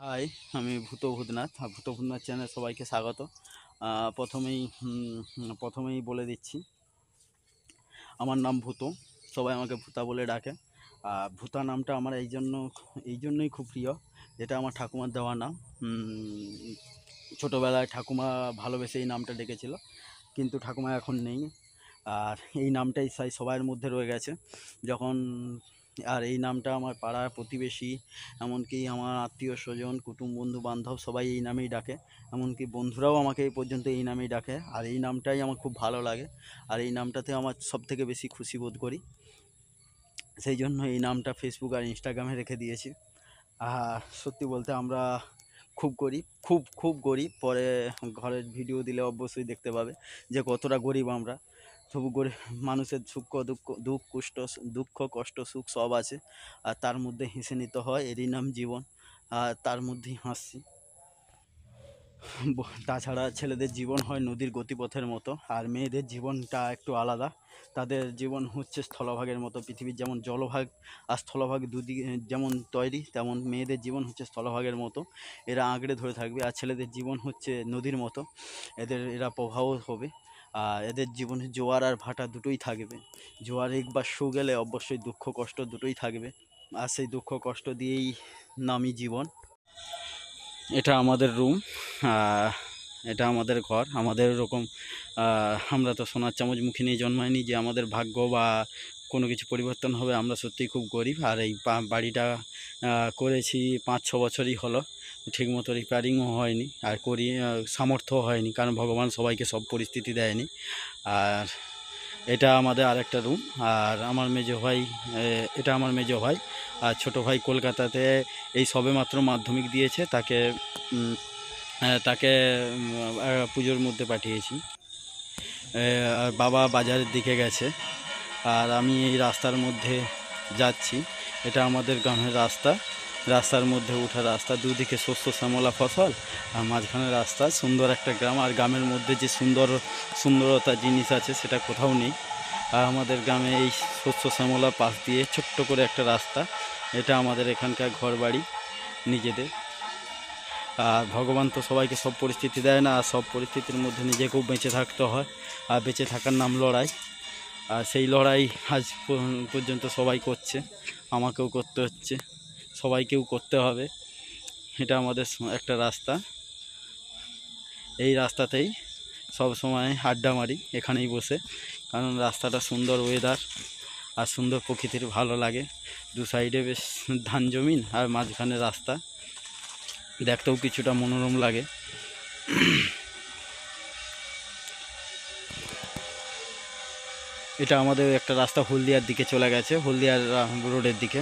High, আমি ভূতনাথ চ্যানেলে সবাইকে স্বাগত। প্রথমেই বলে দিচ্ছি, আমার নাম ভূত। সবাই আমাকে ভূতা বলে ডাকে। ভূতা নামটা আমার এই জন্যই খুব প্রিয়, এটা আমার ঠাকুমার দেওয়া নাম। ছোটোবেলায় ঠাকুমা ভালোবেসে এই নামটা ডেকেছিল, কিন্তু ঠাকুমা এখন নেই। আর এই নামটাই সবার মধ্যে রয়ে গেছে। আর এই নামটা আমার পাড়ার প্রতিবেশী, এমনকি আমার আত্মীয় স্বজন, কুটুম, বন্ধু বান্ধব সবাই এই নামেই ডাকে। এমনকি বন্ধুরাও আমাকে এই পর্যন্ত এই নামেই ডাকে। আর এই নামটাই আমার খুব ভালো লাগে, আর এই নামটাতে আমার সবথেকে বেশি খুশি বোধ করি। সেই জন্য এই নামটা ফেসবুক আর ইনস্টাগ্রামে রেখে দিয়েছি। আর সত্যি বলতে আমরা খুব গরিব, খুব গরিব। পরে ঘরের ভিডিও দিলে অবশ্যই দেখতে পাবে যে কতটা গরিব আমরা। তবু গরিব মানুষের দুঃখ কষ্ট সুখ সব আছে, আর তার মধ্যে হেসে নিতে হয়। এরই নাম জীবন, আর তার মধ্যেই হাসছি। তাছাড়া ছেলেদের জীবন হয় নদীর গতিপথের মতো, আর মেয়েদের জীবনটা একটু আলাদা। তাদের জীবন হচ্ছে স্থলভাগের মতো। পৃথিবীর যেমন জলভাগ আর স্থলভাগ দুদিকে যেমন তৈরি, তেমন মেয়েদের জীবন হচ্ছে স্থলভাগের মতো। এরা আঁকড়ে ধরে থাকবে। আর ছেলেদের জীবন হচ্ছে নদীর মতো, এরা প্রবাহ হবে। আর এদের জীবনে জোয়ার আর ভাটা দুটোই থাকবে। জোয়ার একবার শো গেলে অবশ্যই দুঃখ কষ্ট দুটোই থাকবে, আর সেই দুঃখ কষ্ট দিয়েই নামই জীবন। এটা আমাদের রুম, এটা আমাদের ঘর। আমাদের এরকম আমরা তো সোনার চামচ মুখে নিয়ে জন্মাইনি যে আমাদের ভাগ্য বা কোনো কিছু পরিবর্তন হবে। আমরা সত্যিই খুব গরিব। আর এই বাড়িটা করেছি 5-6 বছরই হলো। ঠিকমতো রিপেয়ারিংও হয়নি, আর সামর্থ্যও হয়নি, কারণ ভগবান সবাইকে সব পরিস্থিতি দেয়নি। আর এটা আমাদের আরেকটা রুম। আর এটা আমার মেজো ভাই। আর ছোটো ভাই কলকাতাতে এই সবেমাত্র মাধ্যমিক দিয়েছে। তাকে পুজোর মধ্যে পাঠিয়েছি। আর বাবা বাজারের দিকে গেছে, আর আমি এই রাস্তার মধ্যে যাচ্ছি। এটা আমাদের গ্রামের রাস্তার মধ্যে ওঠা রাস্তা। দুদিকে শস্য শ্যামলা ফসল, আর মাঝখানে রাস্তা। সুন্দর একটা গ্রাম। আর গ্রামের মধ্যে যে সুন্দরতা জিনিস আছে সেটা কোথাও নেই। আর আমাদের গ্রামে এই শস্য শ্যামলা পাশ দিয়ে ছোট্ট করে একটা রাস্তা। এটা আমাদের এখানকার ঘর বাড়ি নিজেদের। আর ভগবান তো সবাইকে সব পরিস্থিতি দেয় না, আর সব পরিস্থিতির মধ্যে নিজেকেও বেঁচে থাকতে হয়। আর বেঁচে থাকার নাম লড়াই। আর সেই লড়াই আজ পর্যন্ত সবাই করছে, আমাকেও করতে হচ্ছে, সবাইকেও করতে হবে। এটা আমাদের একটা রাস্তা। এই রাস্তাতেই সব সময় আড্ডা মারি, এখানেই বসে, কারণ রাস্তাটা সুন্দর, ওয়েদার আর সুন্দর প্রকৃতির ভালো লাগে। দু সাইডে বেশ ধান জমিন, আর মাঝখানে রাস্তা, দেখতেও কিছুটা মনোরম লাগে। এটা আমাদের একটা রাস্তা হলদিয়ার দিকে চলে গেছে, হলদিয়ার রোডের দিকে।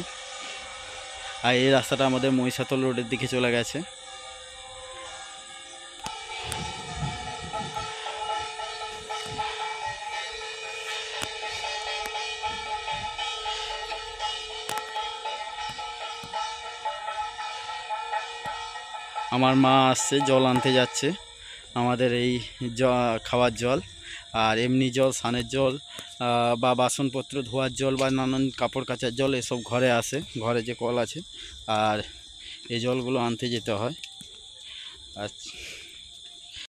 আর এই রাস্তাটা আমাদের মহিষাতল রোডের দিকে চলে গেছে। আমার মা আসছে, জল আনতে যাচ্ছে। আমাদের এই খাওয়ার জল, আর এমনি জল, স্নানের জল, বা বাসনপত্র ধোয়ার জল, বা নানান কাপড় কাচার জল, এসব ঘরে আসে, ঘরে যে কল আছে। আর এই জলগুলো আনতে যেতে হয়। আর